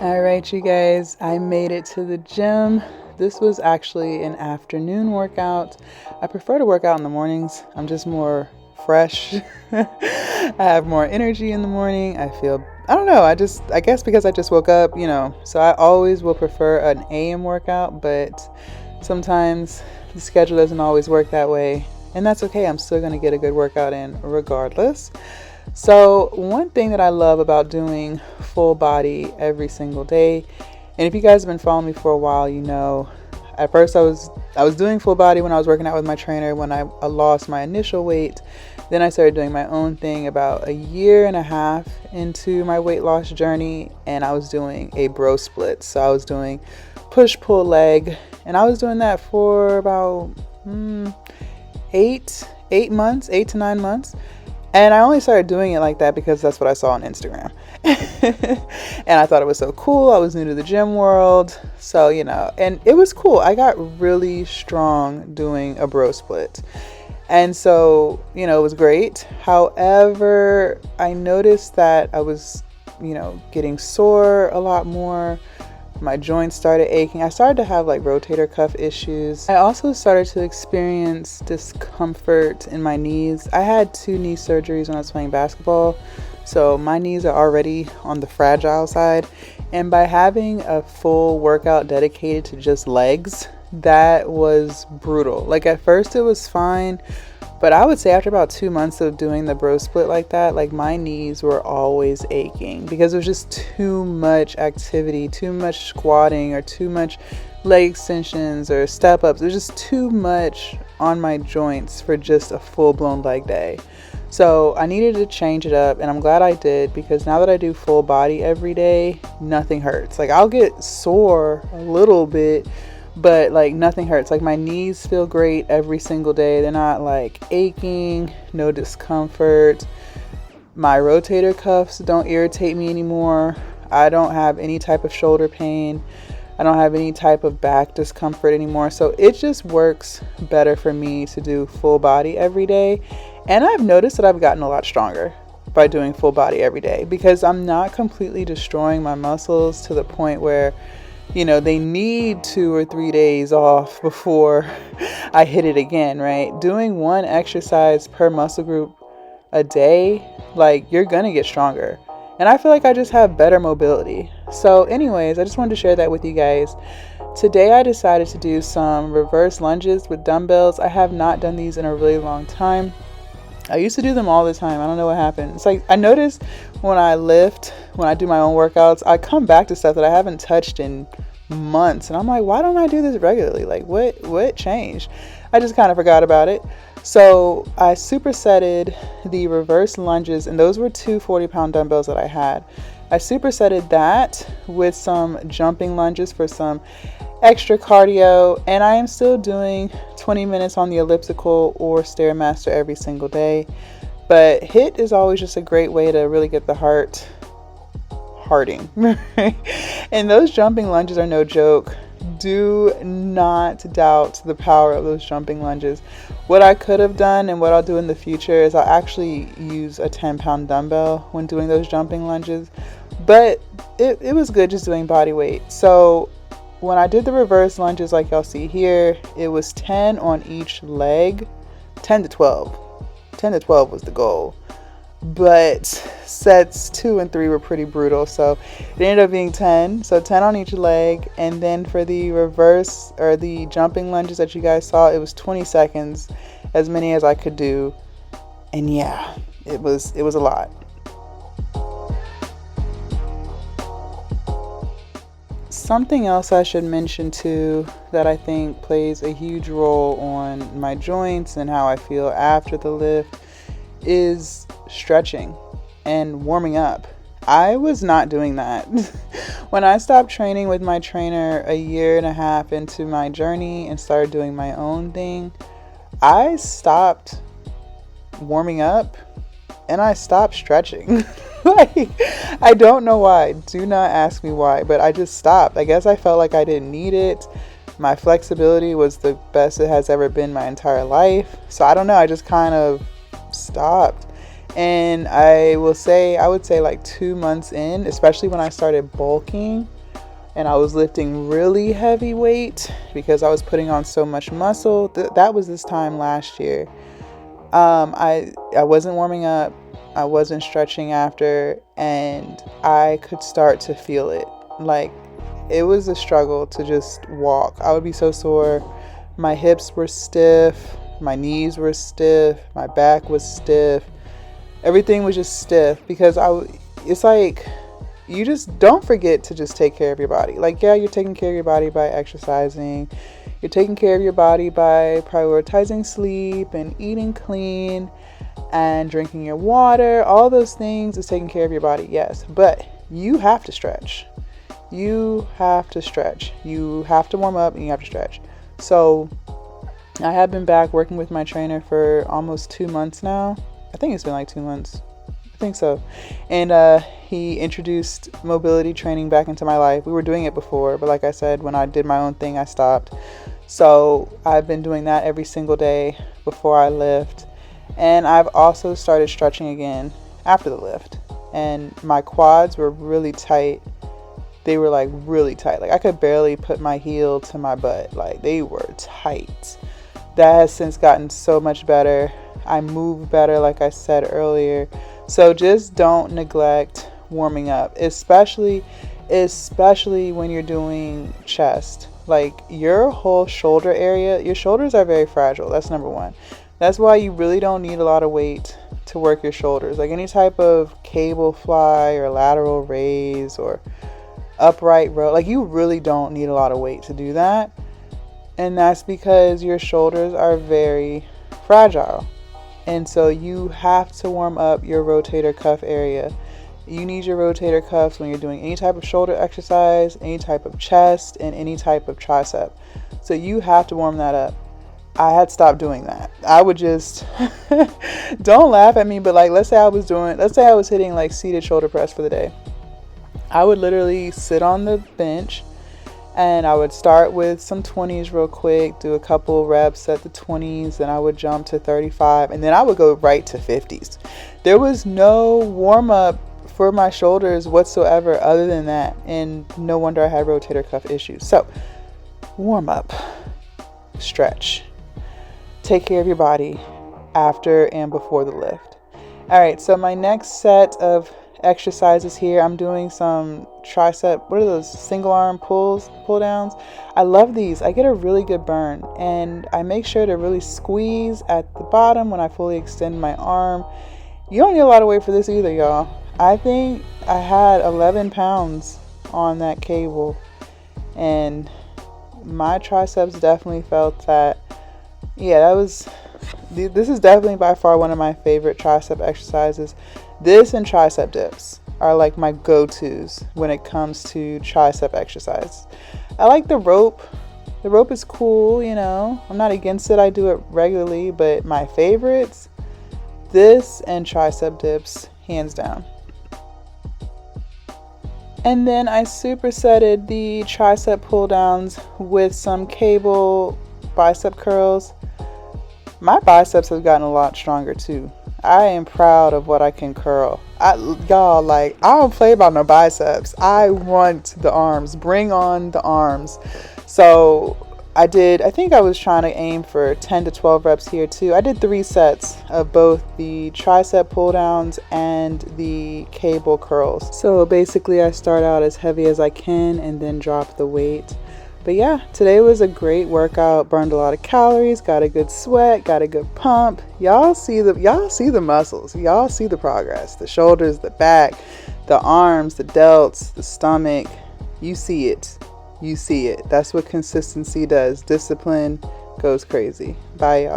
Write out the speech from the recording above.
All right, you guys, I made it to the gym. This was actually an afternoon workout. I prefer to work out in the mornings. I'm just more fresh. I have more energy in the morning. I don't know, I guess because I just woke up, so I always will prefer an AM workout, but sometimes the schedule doesn't always work that way. And that's okay. I'm still going to get a good workout in regardless. So one thing that I love about doing full body every single day, and if you guys have been following me for a while, at first I was doing full body when I was working out with my trainer when I lost my initial weight. Then I started doing my own thing about a year and a half into my weight loss journey, and I was doing a bro split. So I was doing push pull leg, and I was doing that for about 8 to 9 months. And I only started doing it like that because that's what I saw on Instagram. And I thought it was so cool. I was new to the gym world. So, and it was cool. I got really strong doing a bro split. And so, it was great. However, I noticed that I was, getting sore a lot more. My joints started aching. I started to have rotator cuff issues. I also started to experience discomfort in my knees. I had 2 knee surgeries when I was playing basketball, so my knees are already on the fragile side. And by having a full workout dedicated to just legs, that was brutal. At first it was fine, but I would say after about 2 months of doing the bro split like that, my knees were always aching because it was just too much activity, too much squatting or too much leg extensions or step ups. It was just too much on my joints for just a full blown leg day. So I needed to change it up, and I'm glad I did, because now that I do full body every day, nothing hurts. I'll get sore a little bit, but nothing hurts. My knees feel great every single day. They're not aching, no discomfort. My rotator cuffs don't irritate me anymore. I don't have any type of shoulder pain. I don't have any type of back discomfort anymore. So it just works better for me to do full body every day. And I've noticed that I've gotten a lot stronger by doing full body every day, because I'm not completely destroying my muscles to the point where they need 2 or 3 days off before I hit it again, right? Doing one exercise per muscle group a day, you're gonna get stronger. And I feel like I just have better mobility. So anyways, I just wanted to share that with you guys. Today I decided to do some reverse lunges with dumbbells. I have not done these in a really long time. I used to do them all the time. I don't know what happened. It's I notice when I do my own workouts, I come back to stuff that I haven't touched in months. And I'm like, why don't I do this regularly? What changed? I just kind of forgot about it. So I supersetted the reverse lunges, and those were 2 40-pound dumbbells that I had. I supersetted that with some jumping lunges for some extra cardio, and I am still doing 20 minutes on the elliptical or Stairmaster every single day. But HIIT is always just a great way to really get the heart hearting. And those jumping lunges are no joke. Do not doubt the power of those jumping lunges. What I could have done and what I'll do in the future is I'll actually use a 10-pound dumbbell when doing those jumping lunges. But it was good just doing body weight. So when I did the reverse lunges, like y'all see here, it was 10 on each leg. 10 to 12. 10 to 12 was the goal. But sets 2 and 3 were pretty brutal. So it ended up being 10. So 10 on each leg. And then for the reverse or the jumping lunges that you guys saw, it was 20 seconds, as many as I could do. And yeah, it was a lot. Something else I should mention too that I think plays a huge role on my joints and how I feel after the lift is stretching and warming up. I was not doing that. When I stopped training with my trainer a year and a half into my journey and started doing my own thing, I stopped warming up and I stopped stretching. I don't know why. Do not ask me why, but I just stopped. I guess I felt like I didn't need it. My flexibility was the best it has ever been my entire life. So I don't know. I just kind of stopped. And I would say like 2 months in, especially when I started bulking and I was lifting really heavy weight because I was putting on so much muscle. That was this time last year. I wasn't warming up, I wasn't stretching after, and I could start to feel it. Like, it was a struggle to just walk. I would be so sore. My hips were stiff, my knees were stiff, my back was stiff. Everything was just stiff because it's like, you just don't forget to just take care of your body. Like, yeah, you're taking care of your body by exercising. You're taking care of your body by prioritizing sleep and eating clean and drinking your water. All those things is taking care of your body, yes. But you have to stretch. You have to stretch. You have to warm up and you have to stretch. So I have been back working with my trainer for almost 2 months now. I think it's been like 2 months. I think so. And he introduced mobility training back into my life. We were doing it before, but like I said, when I did my own thing, I stopped. So I've been doing that every single day before I lift. And I've also started stretching again after the lift. And my quads were really tight. They were like really tight. Like, I could barely put my heel to my butt. Like, they were tight. That has since gotten so much better. I move better, like I said earlier. So just don't neglect warming up, especially when you're doing chest. Like, your whole shoulder area, your shoulders are very fragile. That's number one. That's why you really don't need a lot of weight to work your shoulders. Like, any type of cable fly or lateral raise or upright row, like, you really don't need a lot of weight to do that. And that's because your shoulders are very fragile. And so you have to warm up your rotator cuff area. You need your rotator cuffs when you're doing any type of shoulder exercise, any type of chest, and any type of tricep. So you have to warm that up. I had stopped doing that. I would just, don't laugh at me, but like, let's say I was hitting like seated shoulder press for the day. I would literally sit on the bench and I would start with some 20s real quick, do a couple reps at the 20s, then I would jump to 35, and then I would go right to 50s. There was no warm up for my shoulders whatsoever other than that, and no wonder I had rotator cuff issues. So, warm up, stretch, take care of your body after and before the lift. All right, so my next set of exercises here, I'm doing some tricep, what are those, single arm pull downs. I love these. I get a really good burn, and I make sure to really squeeze at the bottom when I fully extend my arm. You don't need a lot of weight for this either, y'all. I think I had 11 pounds on that cable, and my triceps definitely felt that. Yeah, this is definitely by far one of my favorite tricep exercises. This and tricep dips are like my go-tos when it comes to tricep exercise. I like the rope. The rope is cool, you know. I'm not against it. I do it regularly, but my favorites, this and tricep dips, hands down. And then I supersetted the tricep pull downs with some cable bicep curls. My biceps have gotten a lot stronger too. I am proud of what I can curl. Y'all, like, I don't play about no biceps. I want the arms. Bring on the arms. So I think I was trying to aim for 10 to 12 reps here too. I did 3 sets of both the tricep pull downs and the cable curls. So basically I start out as heavy as I can and then drop the weight. But yeah, today was a great workout. Burned a lot of calories, got a good sweat, got a good pump. Y'all see the muscles. Y'all see the progress. The shoulders, the back, the arms, the delts, the stomach. You see it. You see it. That's what consistency does. Discipline goes crazy. Bye, y'all.